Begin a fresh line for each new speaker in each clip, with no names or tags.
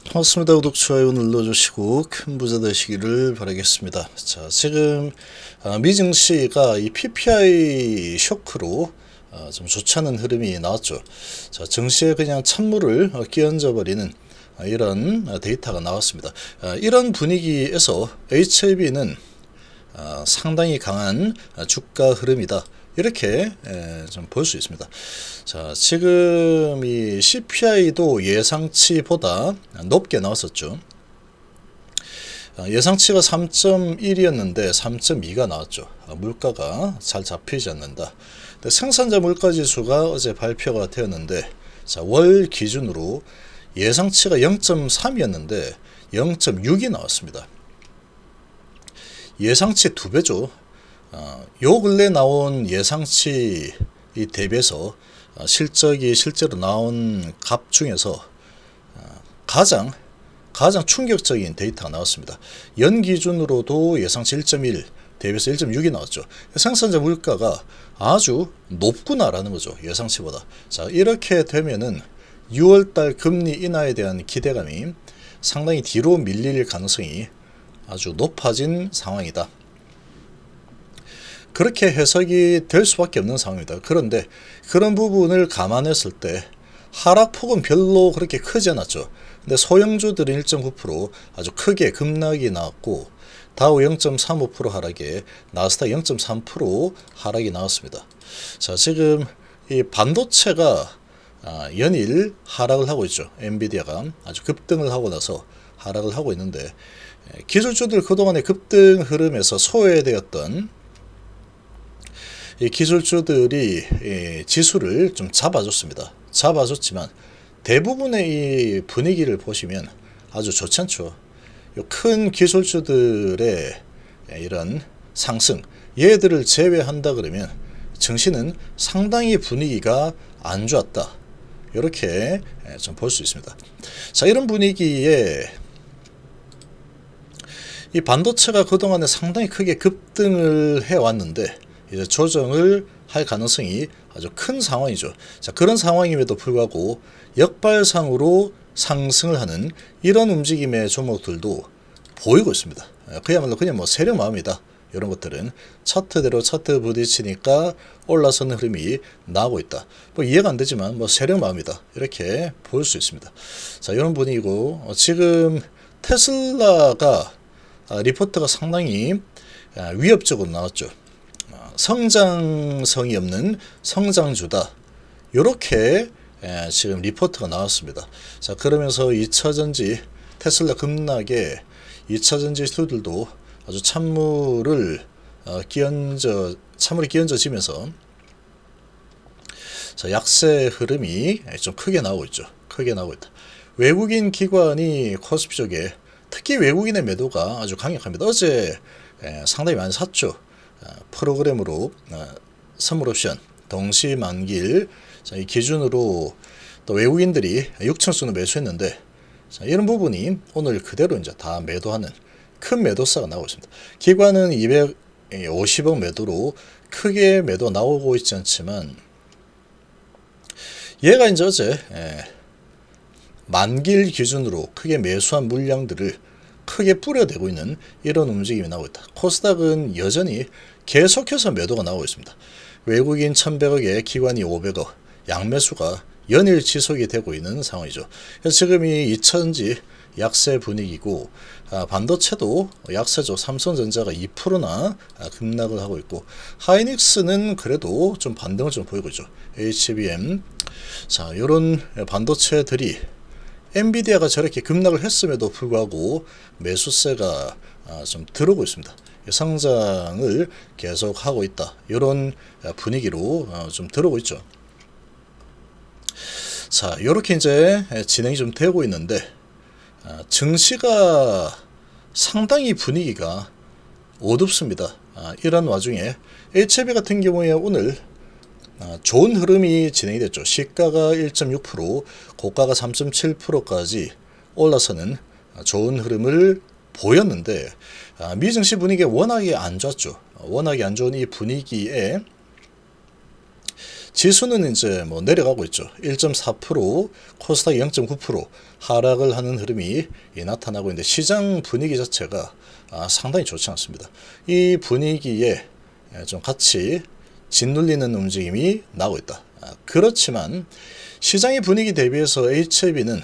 반갑습니다. 구독, 좋아요 눌러주시고 큰 부자 되시기를 바라겠습니다. 자, 지금 미증시가 이 PPI 쇼크로 좀 좋지 않은 흐름이 나왔죠. 자, 증시에 그냥 찬물을 끼얹어 버리는 이런 데이터가 나왔습니다. 이런 분위기에서 HLB는 상당히 강한 주가 흐름이다, 이렇게 좀 볼 수 있습니다. 자, 지금 이 CPI도 예상치보다 높게 나왔었죠. 예상치가 3.1이었는데 3.2가 나왔죠. 물가가 잘 잡히지 않는다. 생산자 물가지수가 어제 발표가 되었는데, 자, 월 기준으로 예상치가 0.3이었는데 0.6이 나왔습니다. 예상치 2배죠. 요 근래 나온 예상치 대비해서 실적이 실제로 나온 값 중에서 가장 충격적인 데이터가 나왔습니다. 연 기준으로도 예상치 1.1 대비해서 1.6이 나왔죠. 생산자 물가가 아주 높구나라는 거죠, 예상치보다. 자, 이렇게 되면은 6월달 금리 인하에 대한 기대감이 상당히 뒤로 밀릴 가능성이 아주 높아진 상황이다, 그렇게 해석이 될 수밖에 없는 상황입니다. 그런데 그런 부분을 감안했을 때 하락폭은 별로 그렇게 크지 않았죠. 근데 소형주들은 1.9% 아주 크게 급락이 나왔고, 다우 0.35% 하락에 나스닥 0.3% 하락이 나왔습니다. 자, 지금 이 반도체가 연일 하락을 하고 있죠. 엔비디아가 아주 급등을 하고 나서 하락을 하고 있는데, 기술주들 그동안의 급등 흐름에서 소외되었던 이 기술주들이 지수를 좀 잡아줬지만 대부분의 이 분위기를 보시면 아주 좋지 않죠. 큰 기술주들의 이런 상승, 얘들을 제외한다 그러면 증시는 상당히 분위기가 안 좋았다, 이렇게 좀 볼 수 있습니다. 자, 이런 분위기에 이 반도체가 그동안에 상당히 크게 급등을 해왔는데 이제 조정을 할 가능성이 아주 큰 상황이죠. 자, 그런 상황임에도 불구하고 역발상으로 상승을 하는 이런 움직임의 종목들도 보이고 있습니다. 그야말로 그냥 뭐 세력마음이다. 이런 것들은 차트대로 차트 부딪히니까 올라서는 흐름이 나오고 있다. 뭐 이해가 안 되지만 뭐 세력마음이다, 이렇게 볼 수 있습니다. 자, 이런 분위기고, 지금 테슬라가 리포트가 상당히 위협적으로 나왔죠. 성장성이 없는 성장주다, 이렇게 지금 리포트가 나왔습니다. 자, 그러면서 2차전지 테슬라 급락에 2차전지 수들도 아주 찬물이 끼얹어지면서 자, 약세 흐름이 좀 크게 나오고 있죠. 크게 나오고 있다. 외국인 기관이 코스피 쪽에 특히 외국인의 매도가 아주 강력합니다. 어제 상당히 많이 샀죠. 프로그램으로 선물 옵션 동시 만기일, 이 기준으로 또 외국인들이 6천수는 매수했는데, 자, 이런 부분이 오늘 그대로 이제 다 매도하는 큰 매도세가 나오고 있습니다. 기관은 250억 매도로 크게 매도 나오고 있지 않지만, 얘가 이제 어제 만기일 기준으로 크게 매수한 물량들을 크게 뿌려대고 있는 이런 움직임이 나오고 있다. 코스닥은 여전히 계속해서 매도가 나오고 있습니다. 외국인 1100억에 기관이 500억, 양매수가 연일 지속이 되고 있는 상황이죠. 그래서 지금 이 2차전지 약세 분위기고, 반도체도 약세죠. 삼성전자가 2%나 급락을 하고 있고, 하이닉스는 그래도 좀 반등을 좀 보이고 있죠. HBM. 자, 이런 반도체들이 엔비디아가 저렇게 급락을 했음에도 불구하고 매수세가 좀 들어오고 있습니다. 성장을 계속하고 있다, 이런 분위기로 좀 들어오고 있죠. 자, 이렇게 이제 진행이 좀 되고 있는데, 증시가 상당히 분위기가 어둡습니다. 이런 와중에 HLB 같은 경우에 오늘 좋은 흐름이 진행이 됐죠. 시가가 1.6%, 고가가 3.7%까지 올라서는 좋은 흐름을 보였는데, 미증시 분위기가 워낙에 안 좋았죠. 워낙에 안 좋은 이 분위기에 지수는 이제 뭐 내려가고 있죠. 1.4%, 코스닥 0.9% 하락을 하는 흐름이 나타나고 있는데 시장 분위기 자체가 상당히 좋지 않습니다. 이 분위기에 좀 같이 짓눌리는 움직임이 나오고 있다. 그렇지만 시장의 분위기 대비해서 HLB는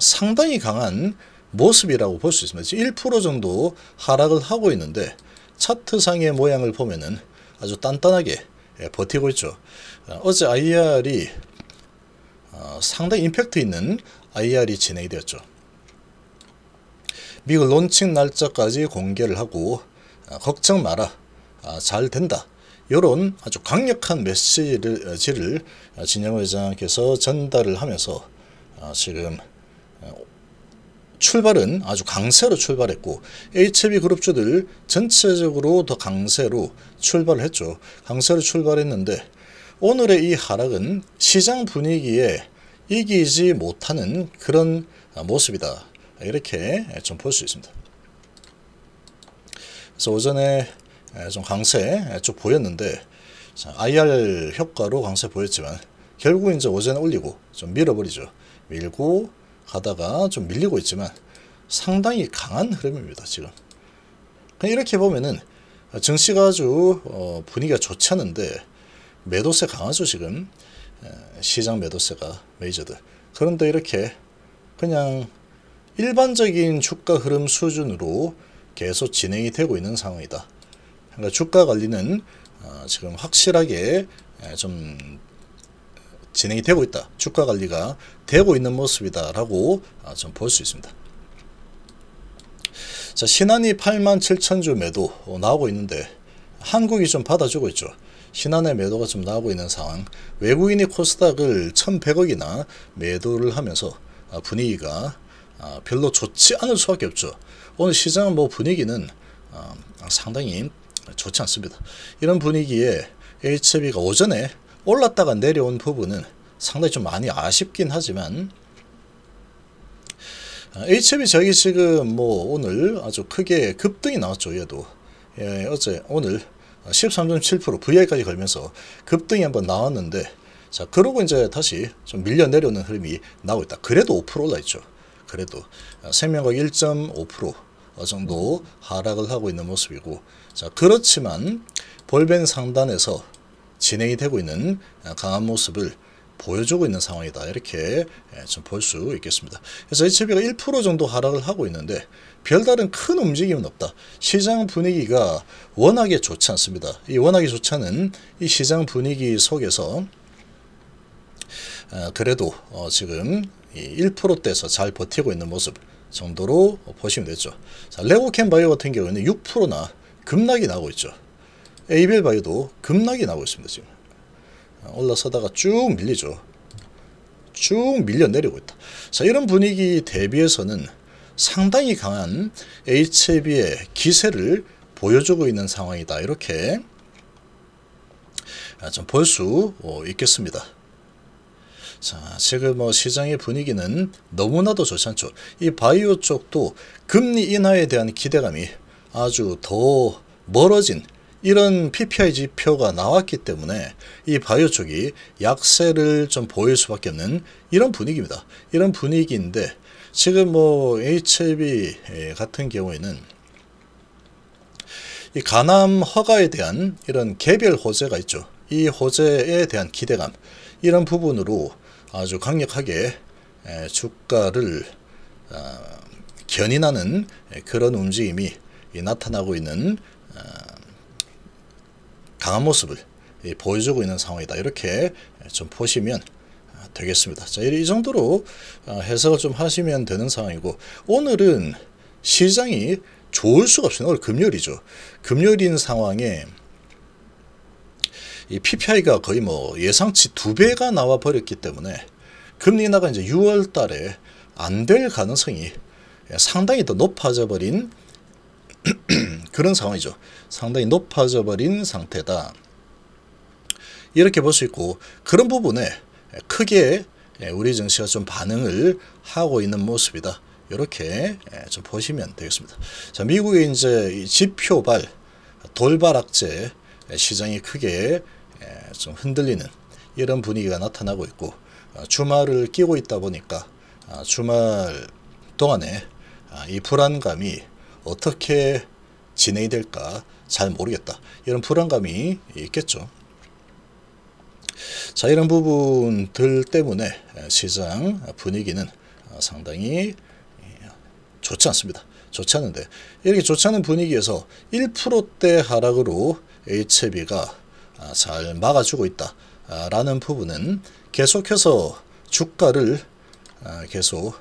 상당히 강한 모습이라고 볼 수 있습니다. 1% 정도 하락을 하고 있는데 차트상의 모양을 보면은 아주 단단하게 버티고 있죠. 어제 IR이 상당히 임팩트 있는 IR이 진행이 되었죠. 미국 론칭 날짜까지 공개를 하고 걱정 마라, 잘 된다, 이런 아주 강력한 메시지를 진영호 회장께서 전달을 하면서 지금 출발은 아주 강세로 출발했고 HLB 그룹주들 전체적으로 더 강세로 출발을 했죠. 강세로 출발했는데 오늘의 이 하락은 시장 분위기에 이기지 못하는 그런 모습이다, 이렇게 좀 볼 수 있습니다. 그래서 오전에 좀 강세 쭉 보였는데 IR 효과로 강세 보였지만 결국 이제 오전에 올리고 좀 밀어버리죠. 밀고 가다가 좀 밀리고 있지만 상당히 강한 흐름입니다. 지금 이렇게 보면은 증시가 아주 분위기가 좋지 않은데 매도세 강하죠. 지금 시장 매도세가 메이저들. 그런데 이렇게 그냥 일반적인 주가 흐름 수준으로 계속 진행이 되고 있는 상황이다. 그러니까 주가 관리는 지금 확실하게 좀 진행이 되고 있다. 주가 관리가 되고 있는 모습이다 라고 좀 볼 수 있습니다. 자, 신한이 87,000주 매도 나오고 있는데 한국이 좀 받아주고 있죠. 신한의 매도가 좀 나오고 있는 상황. 외국인이 코스닥을 1,100억이나 매도를 하면서 분위기가 별로 좋지 않을 수밖에 없죠. 오늘 시장 뭐 분위기는 상당히 좋지 않습니다. 이런 분위기에 HLB가 오전에 올랐다가 내려온 부분은 상당히 좀 많이 아쉽긴 하지만 HLB 저기 지금 뭐 오늘 아주 크게 급등이 나왔죠. 얘도 어제 오늘 13.7% VI까지 걸면서 급등이 한번 나왔는데 자 그러고 이제 다시 좀 밀려 내려오는 흐름이 나오고 있다. 그래도 5% 올라 있죠. 그래도 생명과학 1.5% 정도 하락을 하고 있는 모습이고 자 그렇지만 볼벤 상단에서 진행이 되고 있는 강한 모습을 보여주고 있는 상황이다. 이렇게 좀 볼 수 있겠습니다. 그래서 HLB가 1% 정도 하락을 하고 있는데 별다른 큰 움직임은 없다. 시장 분위기가 워낙에 좋지 않습니다. 이 워낙에 좋지 않은 이 시장 분위기 속에서 그래도 지금 1%대에서 잘 버티고 있는 모습 정도로 보시면 되죠. 자, 레고캠 바이오 같은 경우에는 6%나 급락이 나오고 있죠. 에이벨 바이오도 급락이 나오고 있습니다. 지금 올라서다가 쭉 밀리죠. 쭉 밀려 내리고 있다. 자, 이런 분위기 대비해서는 상당히 강한 HLB의 기세를 보여주고 있는 상황이다. 이렇게 좀 볼 수 있겠습니다. 자, 지금 시장의 분위기는 너무나도 좋지 않죠. 이 바이오 쪽도 금리 인하에 대한 기대감이 아주 더 멀어진 이런 PPI 지표가 나왔기 때문에 이 바이오 쪽이 약세를 좀 보일 수밖에 없는 이런 분위기입니다. 이런 분위기인데 지금 HLB 같은 경우에는 이 가남 허가에 대한 이런 개별 호재가 있죠. 이 호재에 대한 기대감 이런 부분으로 아주 강력하게 주가를 견인하는 그런 움직임이 나타나고 있는 강한 모습을 보여주고 있는 상황이다. 이렇게 좀 보시면 되겠습니다. 자, 이 정도로 해석을 좀 하시면 되는 상황이고 오늘은 시장이 좋을 수가 없어요. 오늘 금요일이죠. 금요일인 상황에 이 PPI가 거의 예상치 2배가 나와 버렸기 때문에 금리 인하가 이제 6월 달에 안 될 가능성이 상당히 더 높아져 버린 그런 상황이죠. 상당히 높아져 버린 상태다. 이렇게 볼 수 있고 그런 부분에 크게 우리 증시가 좀 반응을 하고 있는 모습이다. 이렇게 좀 보시면 되겠습니다. 자, 미국의 이제 지표발 돌발 악재 시장이 크게 좀 흔들리는 이런 분위기가 나타나고 있고, 주말을 끼고 있다 보니까 주말 동안에 이 불안감이 어떻게 진행이 될까 잘 모르겠다, 이런 불안감이 있겠죠. 자, 이런 부분들 때문에 시장 분위기는 상당히 좋지 않습니다. 좋지 않은데, 이렇게 좋지 않은 분위기에서 1%대 하락으로 HLB가 잘 막아주고 있다 라는 부분은 계속해서 주가를 계속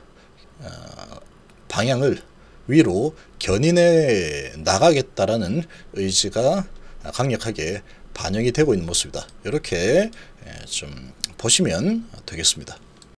방향을 위로 견인해 나가겠다라는 의지가 강력하게 반영이 되고 있는 모습이다. 이렇게 좀 보시면 되겠습니다.